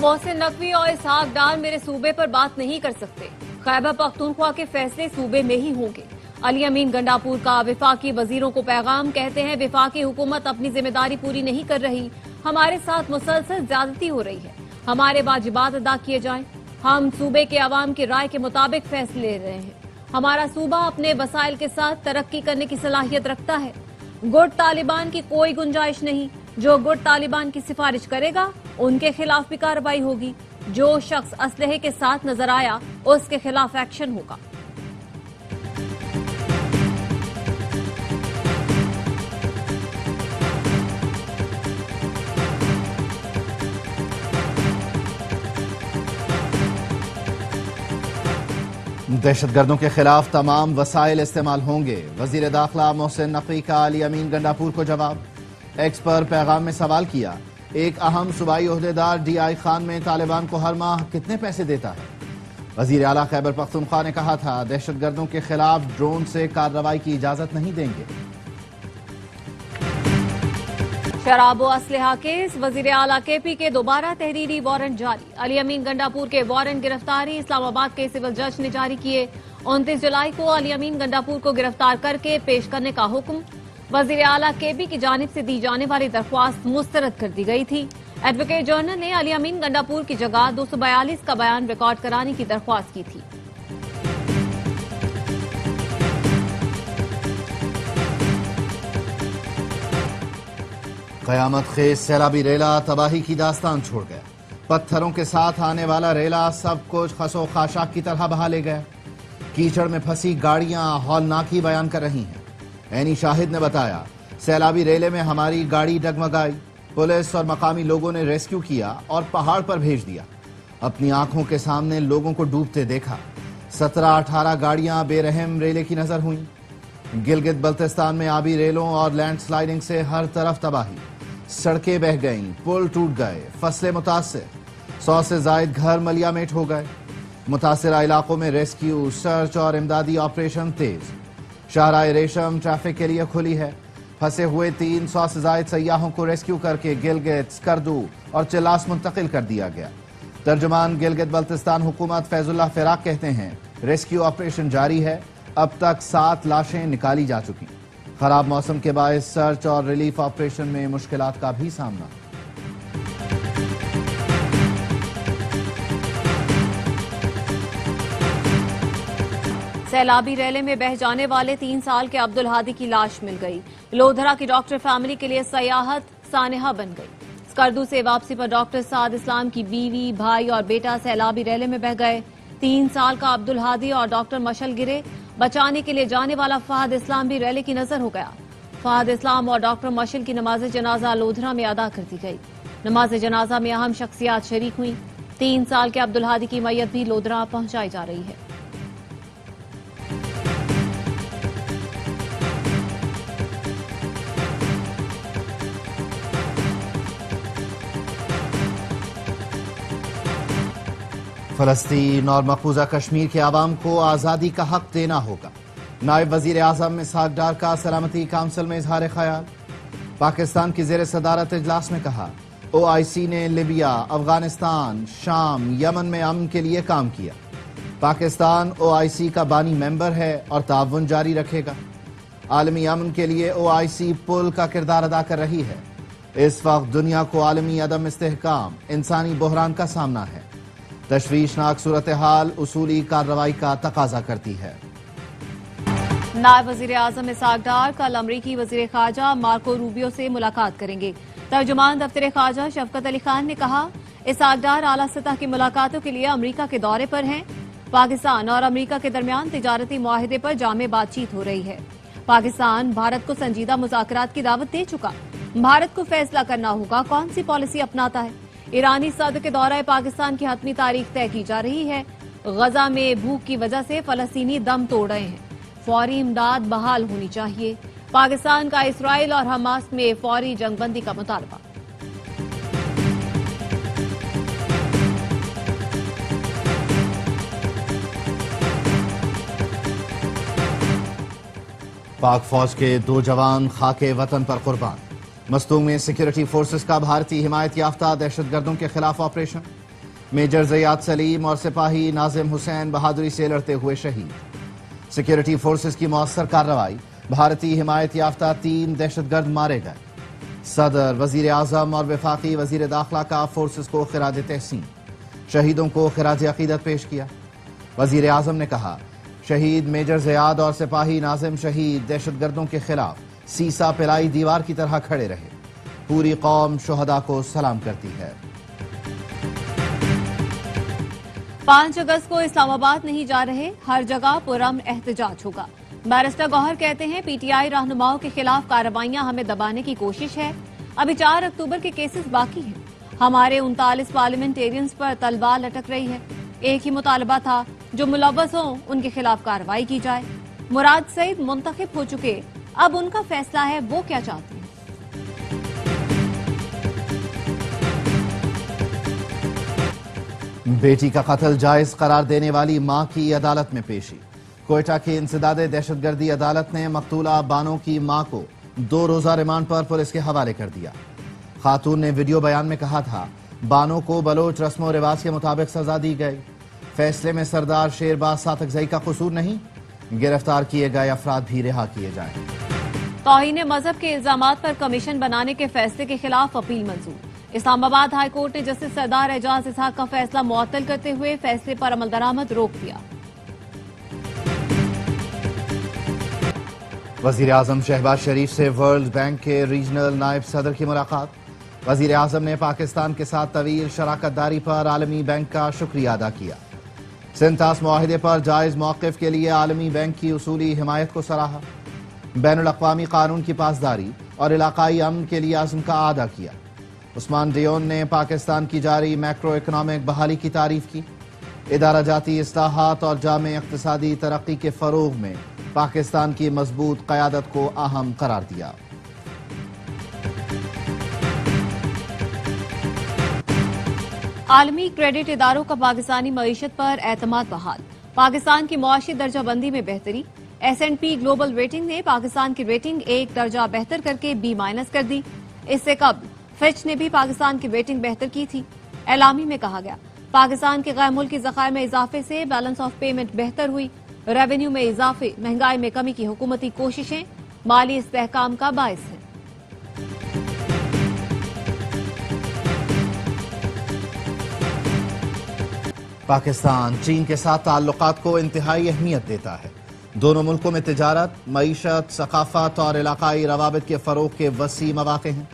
محسن نقوی اور اسحاق ڈار میرے صوبے پر بات نہیں کر سکتے۔ خیبر پختونخوا کے فیصلے صوبے میں ہی ہوں گے۔ علی امین گنڈاپور کا وفاقی وزیروں کو پیغام، کہتے ہیں وفاقی حکومت اپنی ذمہ داری پوری نہیں کر رہی، ہمارے ساتھ مسلسل زیادتی ہو رہی ہے، ہمارے واجبات ادا کیے جائیں، ہم صوبے کے عوام کی رائے کے مطابق فیصلے لے رہے ہیں، ہمارا صوبہ اپنے وسائل کے ساتھ ترقی کرنے کی صلاحیت رکھتا ہے، گٹ طالبان کی کوئی گنجائش نہیں، جو گٹ طالبان کی سفارش کرے گا ان کے خلاف بھی کارروائی ہوگی، جو شخص اسلحے کے ساتھ نظر آیا اس کے خلاف ایکشن ہوگا۔ دہشت گردوں کے خلاف تمام وسائل استعمال ہوں گے، وزیر داخلہ محسن نقوی کا علی امین گنڈاپور کو جواب۔ ایکس پر پیغام میں سوال کیا، ایک اہم صوبائی عہدیدار ڈی آئی خان میں طالبان کو ہر ماہ کتنے پیسے دیتا ہے؟ وزیر اعلیٰ خیبر پختونخوا نے کہا تھا دہشت گردوں کے خلاف ڈرون سے کارروائی کی اجازت نہیں دیں گے۔ شراب و اسلحہ کیس، وزیر اعلیٰ کے پی کے دوبارہ تحریری وارنٹ جاری، علی امین گنڈاپور کے وارنٹ گرفتاری اسلام آباد کے سول جج نے جاری کیے۔ 29 جولائی کو علی امین گنڈاپور کو گرفتار کر کے پیش کرنے کا حکم، وزیر اعلیٰ کے پی کی جانب سے دی جانے والی درخواست مسترد کر دی گئی تھی۔ ایڈوکیٹ جنرل نے علی امین گنڈاپور کی جگہ 242 کا بیان ریکارڈ کرانے کی درخواست کی تھی۔ قیامت خیز سیلابی ریلا تباہی کی داستان چھوڑ گیا، پتھروں کے ساتھ آنے والا ریلا سب کچھ خس و خاشاک کی طرح بہا لے گیا۔ کیچڑ میں پھنسی گاڑیاں ہولناک ہی بیان کر رہی ہیں۔ عینی شاہد نے بتایا سیلابی ریلے میں ہماری گاڑی ڈگمگائی، پولیس اور مقامی لوگوں نے ریسکیو کیا اور پہاڑ پر بھیج دیا، اپنی آنکھوں کے سامنے لوگوں کو ڈوبتے دیکھا۔ 17-18 گاڑیاں بے رحم ریلے کی نظر ہوئیں۔ گلگت بلتستان میں آبی ریلوں اور لینڈ سلائیڈنگ سے ہر طرف تباہی، سڑکیں بہہ گئیں، پل ٹوٹ گئے، فصلیں متاثر، 100 سے زائد گھر ملیا میٹ ہو گئے۔ متاثرہ علاقوں میں ریسکیو، سرچ اور امدادی آپریشن تیز۔ شاہراہ ریشم ٹریفک کے لیے کھلی ہے، پھنسے ہوئے 300 سے زائد سیاحوں کو ریسکیو کر کے گلگت، سکردو اور چلاس منتقل کر دیا گیا۔ ترجمان گلگت بلتستان حکومت فیض اللہ فراق کہتے ہیں ریسکیو آپریشن جاری ہے، اب تک 7 لاشیں نکالی جا چکی۔ خراب موسم کے باعث سرچ اور ریلیف آپریشن میں مشکلات کا بھی سامنا۔ سیلابی ریلے میں بہہ جانے والے 3 سال کے عبدالہادی کی لاش مل گئی۔ لودھرا کی ڈاکٹر فیملی کے لیے سیاحت سانحہ بن گئی۔ سکردو سے واپسی پر ڈاکٹر سعد اسلام کی بیوی، بھائی اور بیٹا سیلابی ریلے میں بہہ گئے۔ 3 سال کا عبدالہادی اور ڈاکٹر مشل گرے، بچانے کے لیے جانے والا فہد اسلام بھی ریلے کی نظر ہو گیا۔ فہد اسلام اور ڈاکٹر مشل کی نماز جنازہ لودھرا میں ادا کر دی گئی۔ نماز جنازہ میں اہم شخصیات شریک ہوئیں۔ 3 سال کے عبدالہادی کی میت بھی لودھرا پہنچائی جا رہی ہے۔ فلسطین اور مقبوضہ کشمیر کے عوام کو آزادی کا حق دینا ہوگا، نائب وزیر اعظم اسحاق ڈار کا سلامتی کونسل میں اظہار خیال۔ پاکستان کی زیر صدارت اجلاس میں کہا OIC نے لیبیا، افغانستان، شام، یمن میں امن کے لیے کام کیا۔ پاکستان OIC کا بانی ممبر ہے اور تعاون جاری رکھے گا۔ عالمی امن کے لیے OIC پل کا کردار ادا کر رہی ہے۔ اس وقت دنیا کو عالمی عدم استحکام، انسانی بحران کا سامنا ہے۔ تشویشناک صورتحال اصولی کارروائی کا تقاضا کرتی ہے۔ نائب وزیر اعظم اسحاق ڈار کل امریکی وزیر خارجہ مارکو روبیو سے ملاقات کریں گے۔ ترجمان دفتر خارجہ شفقت علی خان نے کہا اسحاق ڈار اعلیٰ سطح کی ملاقاتوں کے لیے امریکہ کے دورے پر ہیں۔ پاکستان اور امریکہ کے درمیان تجارتی معاہدے پر جامع بات چیت ہو رہی ہے۔ پاکستان بھارت کو سنجیدہ مذاکرات کی دعوت دے چکا، بھارت کو فیصلہ کرنا ہوگا کون سی پالیسی اپناتا ہے۔ ایرانی صدر کے دورہ پاکستان کی حتمی تاریخ طے کی جا رہی ہے۔ غزہ میں بھوک کی وجہ سے فلسطینی دم توڑ رہے ہیں، فوری امداد بحال ہونی چاہیے۔ پاکستان کا اسرائیل اور حماس میں فوری جنگ بندی کا مطالبہ۔ پاک فوج کے 2 جوان خاک وطن پر قربان۔ مستونگ میں سیکیورٹی فورسز کا بھارتی حمایت یافتہ دہشت گردوں کے خلاف آپریشن۔ میجر زیاد سلیم اور سپاہی ناظم حسین بہادری سے لڑتے ہوئے شہید۔ سیکیورٹی فورسز کی مؤثر کارروائی، بھارتی حمایت یافتہ 3 دہشت گرد مارے گئے۔ صدر، وزیر اعظم اور وفاقی وزیر داخلہ کا فورسز کو خراج تحسین، شہیدوں کو خراج عقیدت پیش کیا۔ وزیر اعظم نے کہا، شہید میجر زیاد اور سپاہی ناظم شہید دہشت گردوں کے خلاف سیسا پلائی دیوار کی طرح کھڑے رہے۔ پوری قوم شہداء کو سلام کرتی ہے۔ 5 اگست کو اسلام آباد نہیں جا رہے، ہر جگہ پرامن احتجاج ہوگا۔ بیرسٹر گوہر کہتے ہیں پی ٹی آئی رہنماؤں کے خلاف کارروائیاں ہمیں دبانے کی کوشش ہے۔ ابھی 4 اکتوبر کے کیسز باقی ہیں۔ ہمارے 39 پارلیمنٹیرینز پر تلوار لٹک رہی ہے۔ ایک ہی مطالبہ تھا، جو ملوث ہوں ان کے خلاف کارروائی کی جائے۔ مراد سعید منتخب ہو چکے، اب ان کا فیصلہ ہے وہ کیا چاہتے ہیں۔ بیٹی کا قتل جائز قرار دینے والی ماں کی عدالت میں پیشی۔ کوئٹہ کی انسداد دہشت گردی عدالت نے مقتولہ بانو کی ماں کو 2 روزہ ریمانڈ پر پولیس کے حوالے کر دیا۔ خاتون نے ویڈیو بیان میں کہا تھا، بانو کو بلوچ رسم و رواج کے مطابق سزا دی گئی۔ فیصلے میں سردار شیرباز ساتکزئی کا قصور نہیں، گرفتار کیے گئے افراد بھی رہا کیے جائیں۔ توہین مذہب کے الزامات پر کمیشن بنانے کے فیصلے کے خلاف اپیل منظور۔ اسلام آباد ہائی کورٹ نے جسٹس سردار اعجاز اسحاق کا فیصلہ معطل کرتے ہوئے فیصلے پر عمل درآمد روک دیا۔ وزیر اعظم شہباز شریف سے ورلڈ بینک کے ریجنل نائب صدر کی ملاقات۔ وزیر اعظم نے پاکستان کے ساتھ طویل شراکت داری پر عالمی بینک کا شکریہ ادا کیا۔ سنتاس معاہدے پر جائز موقف کے لیے عالمی بینک کی اصولی حمایت کو سراہا۔ بین الاقوامی قانون کی پاسداری اور علاقائی امن کے لیے عزم کا اعادہ کیا۔ عثمان ڈیون نے پاکستان کی جاری میکرو اکنامک بحالی کی تعریف کی۔ ادارہ جاتی اصلاحات اور جامع اقتصادی ترقی کے فروغ میں پاکستان کی مضبوط قیادت کو اہم قرار دیا۔ عالمی کریڈٹ اداروں کا پاکستانی معیشت پر اعتماد بحال، پاکستان کی معاشی درجہ بندی میں بہتری۔ S&P گلوبل ریٹنگ نے پاکستان کی ریٹنگ 1 درجہ بہتر کر کے B- کر دی۔ اس سے قبل فچ نے بھی پاکستان کی ریٹنگ بہتر کی تھی۔ اعلامی میں کہا گیا، پاکستان کے غیر ملکی ذخائر میں اضافے سے بیلنس آف پیمنٹ بہتر ہوئی، ریونیو میں اضافے مہنگائی میں کمی کی حکومتی کوششیں مالی استحکام کا باعث ہیں۔ پاکستان چین کے ساتھ تعلقات کو انتہائی اہمیت دیتا ہے۔ دونوں ملکوں میں تجارت، معیشت، ثقافت اور علاقائی روابط کے فروغ کے وسیع مواقع ہیں۔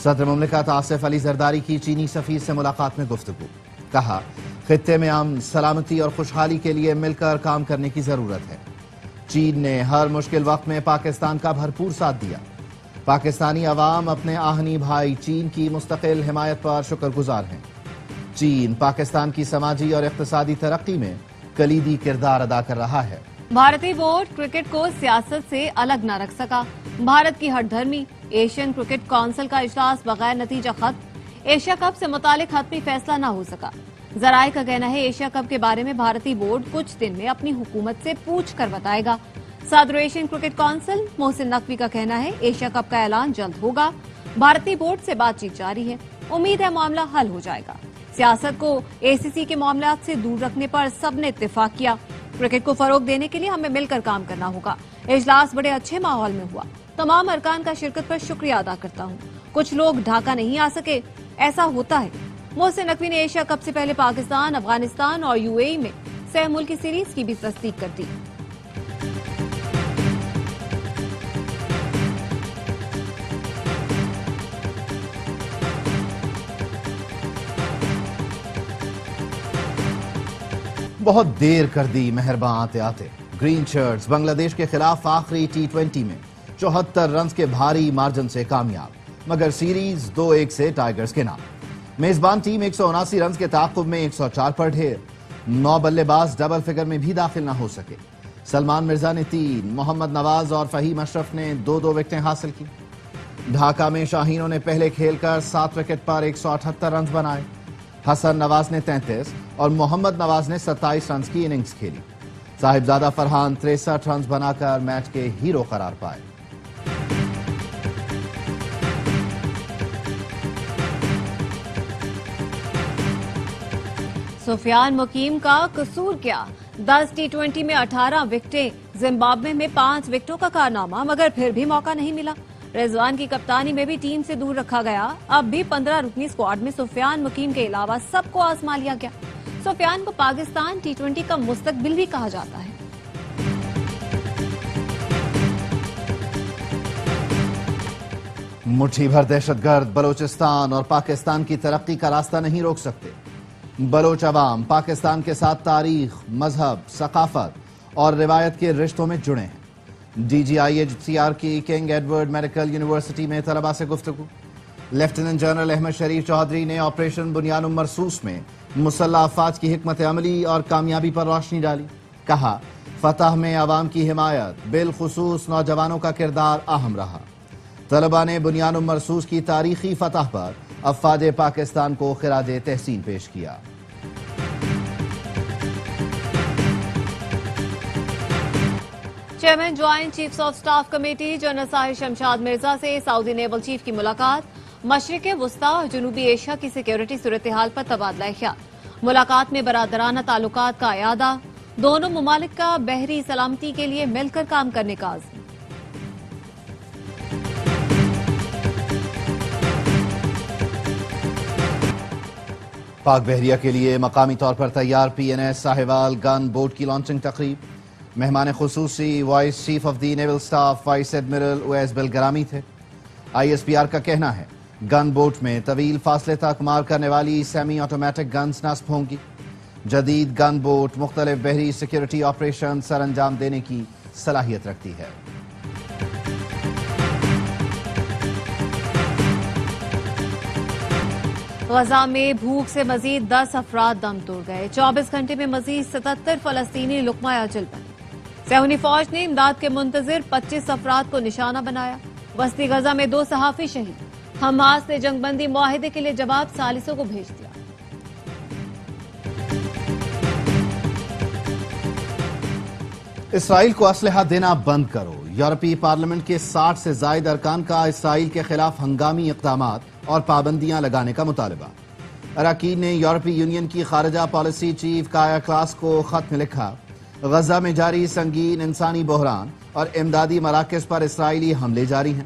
صدر مملکت آصف علی زرداری کی چینی سفیر سے ملاقات میں گفتگو، کہا خطے میں امن، سلامتی اور خوشحالی کے لیے مل کر کام کرنے کی ضرورت ہے۔ چین نے ہر مشکل وقت میں پاکستان کا بھرپور ساتھ دیا۔ پاکستانی عوام اپنے آہنی بھائی چین کی مستقل حمایت پر شکر گزار ہیں۔ چین پاکستان کی سماجی اور اقتصادی ترقی میں کلیدی کردار ادا کر رہا ہے۔ بھارتی بورڈ کرکٹ کو سیاست سے الگ نہ رکھ سکا، بھارت کی ہٹ دھرمی۔ ایشین کرکٹ کونسل کا اجلاس بغیر نتیجہ ختم، ایشیا کپ سے متعلق حتمی فیصلہ نہ ہو سکا۔ ذرائع کا کہنا ہے ایشیا کپ کے بارے میں بھارتی بورڈ کچھ دن میں اپنی حکومت سے پوچھ کر بتائے گا۔ صدر Asian cricket council Mohsin Naqvi کا کہنا ہے ایشیا کپ کا اعلان جلد ہوگا۔ بھارتی بورڈ سے بات چیت جاری ہے، امید ہے معاملہ حل ہو جائے گا۔ سیاست کو ACC کے معاملات سے دور رکھنے پر سب نے اتفاق کیا۔ کرکٹ کو فروغ دینے کے لیے ہمیں مل کر کام کرنا ہوگا۔ اجلاس بڑے اچھے ماحول میں ہوا، تمام ارکان کا شرکت پر شکریہ ادا کرتا ہوں۔ کچھ لوگ ڈھاکہ نہیں آ سکے، ایسا ہوتا ہے۔ محسن نقوی نے ایشیا کپ سے پہلے پاکستان، افغانستان اور UAE میں سہ ملکی سیریز کی بھی تصدیق کر دی۔ بہت دیر کر دی مہرباں آتے آتے، گرین شرٹس بنگلہ دیش کے خلاف آخری T20 میں 74 رنز کے بھاری مارجن سے کامیاب، مگر سیریز 2-1 سے ٹائیگرز کے نام۔ میزبان ٹیم 179 رنز کے تعاقب میں 104 پر ڈھیر، 9 بلے باز ڈبل فگر میں بھی داخل نہ ہو سکے۔ سلمان مرزا نے 3، محمد نواز اور فہیم اشرف نے 2-2 وکٹیں حاصل کی۔ ڈھاکہ میں شاہینوں نے پہلے کھیل کر 7 وکٹ پر 178 رنز بنائے۔ حسن نواز نے 33 اور محمد نواز نے 27 رنز کی اننگز کھیلی۔ صاحبزادہ فرحان 63 رنز بنا کر میچ کے ہیرو قرار پائے۔ سفیان مقیم کا قصور کیا؟ 10 ٹی20 میں 18 وکٹیں، زمبابوے میں 5 وکٹوں کا کارنامہ، مگر پھر بھی موقع نہیں ملا۔ رضوان کی کپتانی میں بھی ٹیم سے دور رکھا گیا۔ اب بھی 15 رکنی اسکواڈ میں سفیان مقیم کے علاوہ سب کو آزما لیا گیا۔ سفیان کو پاکستان ٹی20 کا مستقبل بھی کہا جاتا ہے۔ مٹھی بھر دہشت گرد بلوچستان اور پاکستان کی ترقی کا راستہ نہیں روک سکتے۔ بلوچ عوام پاکستان کے ساتھ تاریخ، مذہب، ثقافت اور روایت کے رشتوں میں جڑے ہیں۔ D G I H C R کی کنگ ایڈورڈ میڈیکل یونیورسٹی میں طلباء سے گفتگو۔ لیفٹیننٹ جنرل احمد شریف چودھری نے آپریشن بنیان مرصوص میں مسلح افواج کی حکمت عملی اور کامیابی پر روشنی ڈالی۔ کہا، فتح میں عوام کی حمایت، بالخصوص نوجوانوں کا کردار اہم رہا۔ طلباء نے بنیان مرصوص کی تاریخی فتح پر افواج پاکستان کو خراج تحسین پیش کیا۔ Chairman joint chiefs of staff committee general Sahir Shamshad Mirza سے سعودی نیول چیف کی ملاقات۔ مشرق وسطی اور جنوبی ایشیا کی سیکیورٹی صورتحال پر تبادلہ خیال۔ ملاقات میں برادرانہ تعلقات کا اعادہ، دونوں ممالک کا بحری سلامتی کے لیے مل کر کام کرنے کا عزم۔ پاک بحریہ کے لیے مقامی طور پر تیار P N S Sahiwal gun boat کی لانچنگ تقریب۔ مہمان خصوصی vice chief of the naval staff vice admiral Owais Bilgrami تھے۔ آئی ایس پی آر کا کہنا ہے، گن بوٹ میں طویل فاصلے تک مار کرنے والی سیمی آٹومیٹک گنز نصب ہوں گی۔ جدید گن بوٹ مختلف بحری سیکیورٹی آپریشن سر انجام دینے کی صلاحیت رکھتی ہے۔ غزہ میں بھوک سے مزید 10 افراد دم توڑ گئے۔ 24 گھنٹے میں مزید 77 فلسطینی لقمہ اجل بنے۔ صہیونی فوج نے امداد کے منتظر 25 افراد کو نشانہ بنایا۔ وسطی غزہ میں 2 صحافی شہید۔ حماس نے جنگ بندی معاہدے کے لیے جواب ثالثوں کو بھیج دیا۔ اسرائیل کو اسلحہ دینا بند کرو۔ یورپی پارلیمنٹ کے 60 سے زائد ارکان کا اسرائیل کے خلاف ہنگامی اقدامات اور پابندیاں لگانے کا مطالبہ۔ اراکین نے یورپی یونین کی خارجہ پالیسی چیف کایا کلاس کو خط میں لکھا، غزہ میں جاری سنگین انسانی بحران اور امدادی مراکز پر اسرائیلی حملے جاری ہیں۔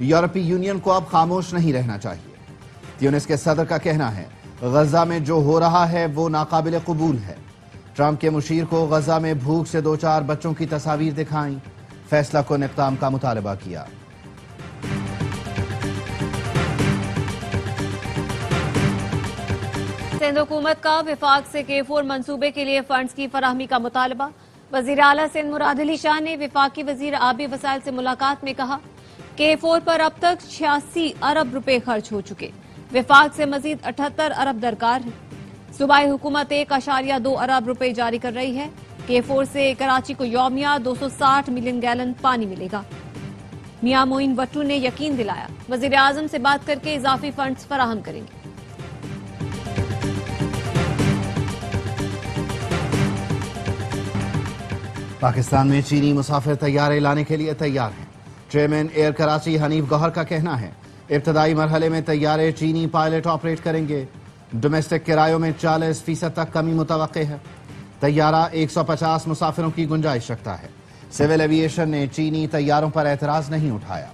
یورپی یونین کو اب خاموش نہیں رہنا چاہیے۔ تیونس کے صدر کا کہنا ہے، غزہ میں جو ہو رہا ہے وہ ناقابل قبول ہے۔ ٹرمپ کے مشیر کو غزہ میں بھوک سے 2-4 بچوں کی تصاویر دکھائیں، فیصلہ کن اقدام کا مطالبہ کیا۔ سندھ حکومت کا وفاق سے K4 منصوبے کے لیے فنڈز کی فراہمی کا مطالبہ۔ وزیر اعلیٰ سندھ مراد علی شاہ نے وفاقی وزیر آبی وسائل سے ملاقات میں کہا، K4 پر اب تک 86 ارب روپے خرچ ہو چکے، وفاق سے مزید 78 ارب درکار ہیں۔ صوبائی حکومت 1.2 ارب روپے جاری کر رہی ہے۔ K4 سے کراچی کو یومیہ 260 ملین گیلن پانی ملے گا۔ میاں معین وٹو نے یقین دلایا، وزیر اعظم سے بات کر کے اضافی فنڈز فراہم کریں گے۔ پاکستان میں چینی مسافر طیارے لانے کے لیے تیار ہیں۔ چیئرمین ایئر کراچی حنیف گوہر کا کہنا ہے، ابتدائی مرحلے میں طیارے چینی پائلٹ آپریٹ کریں گے۔ ڈومیسٹک کرایوں میں 40% تک کمی متوقع ہے۔ طیارہ 150 مسافروں کی گنجائش رکھتا ہے۔ سول ایوی ایشن نے چینی طیاروں پر اعتراض نہیں اٹھایا۔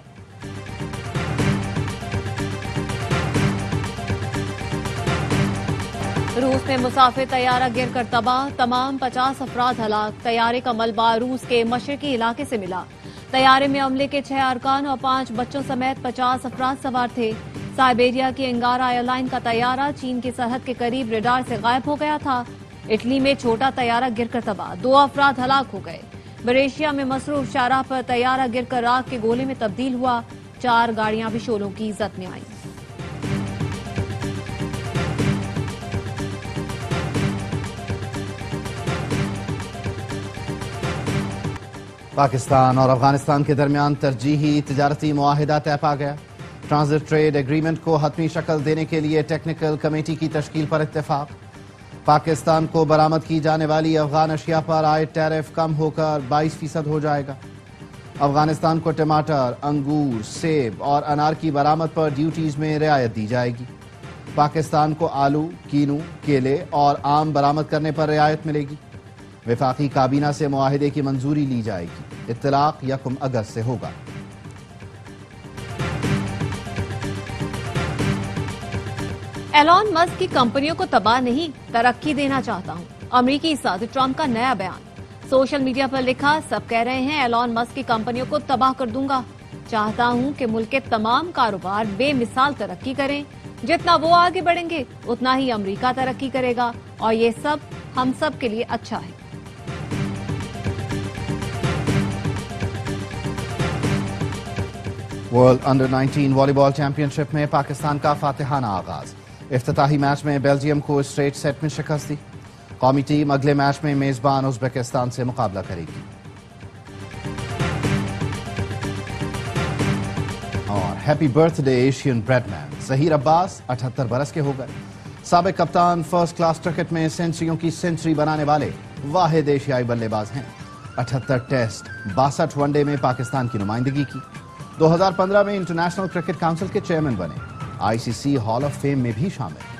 روس میں مسافر طیارہ گر کر تباہ، تمام 50 افراد ہلاک۔ طیارے کا ملبہ روس کے مشرقی علاقے سے ملا۔ طیارے میں عملے کے 6 ارکان اور 5 بچوں سمیت 50 افراد سوار تھے۔ سائبیریا کی انگارا ایئر لائن کا طیارہ چین کی سرحد کے قریب ریڈار سے غائب ہو گیا تھا۔ اٹلی میں چھوٹا طیارہ گر کر تباہ، 2 افراد ہلاک ہو گئے۔ بریشیا میں مصروف شاہراہ پر طیارہ گر کر راکھ کے گولے میں تبدیل ہوا، 4 گاڑیاں بھی شعلوں کی زد میں آئیں۔ پاکستان اور افغانستان کے درمیان ترجیحی تجارتی معاہدہ طے پا گیا۔ ٹرانزٹ ٹریڈ ایگریمنٹ کو حتمی شکل دینے کے لیے ٹیکنیکل کمیٹی کی تشکیل پر اتفاق۔ پاکستان کو برآمد کی جانے والی افغان اشیاء پر عائد ٹیرف کم ہو کر 22% ہو جائے گا۔ افغانستان کو ٹماٹر، انگور، سیب اور انار کی برآمد پر ڈیوٹیز میں رعایت دی جائے گی۔ پاکستان کو آلو، کینو، کیلے اور آم برآمد کرنے پر رعایت ملے گی۔ وفاقی کابینہ سے معاہدے کی منظوری لی جائے گی۔ اطلاق 1 اگست سے ہوگا۔ ایلون مسک کی کمپنیوں کو تباہ نہیں، ترقی دینا چاہتا ہوں، امریکی صدر ٹرمپ کا نیا بیان۔ سوشل میڈیا پر لکھا، سب کہہ رہے ہیں ایلون مسک کی کمپنیوں کو تباہ کر دوں گا، چاہتا ہوں کہ ملک کے تمام کاروبار بے مثال ترقی کریں، جتنا وہ آگے بڑھیں گے اتنا ہی امریکہ ترقی کرے گا، اور یہ سب ہم سب کے لیے اچھا ہے۔ ورلڈ انڈر 19 والی بال چیمپئن شپ میں پاکستان کا فاتحانہ آغاز۔ افتتاحی میچ میں بیلجیم کو اسٹریٹ سیٹ میں شکست دی۔ قومی ٹیم اگلے میچ میں میزبان ازبکستان سے مقابلہ کرے گی۔ اور happy birthday Asian Bradman Zaheer Abbas 78 برس کے ہو گئے۔ سابق کپتان فرسٹ کلاس کرکٹ میں سینچریوں کی سینچری بنانے والے واحد ایشیائی بلے باز ہیں۔ 78 ٹیسٹ 62 ون ڈے میں پاکستان کی نمائندگی کی۔ 2015 میں انٹرنیشنل کرکٹ کونسل کے چیئرمین بنے۔ ICC ہال آف فیم میں بھی شامل۔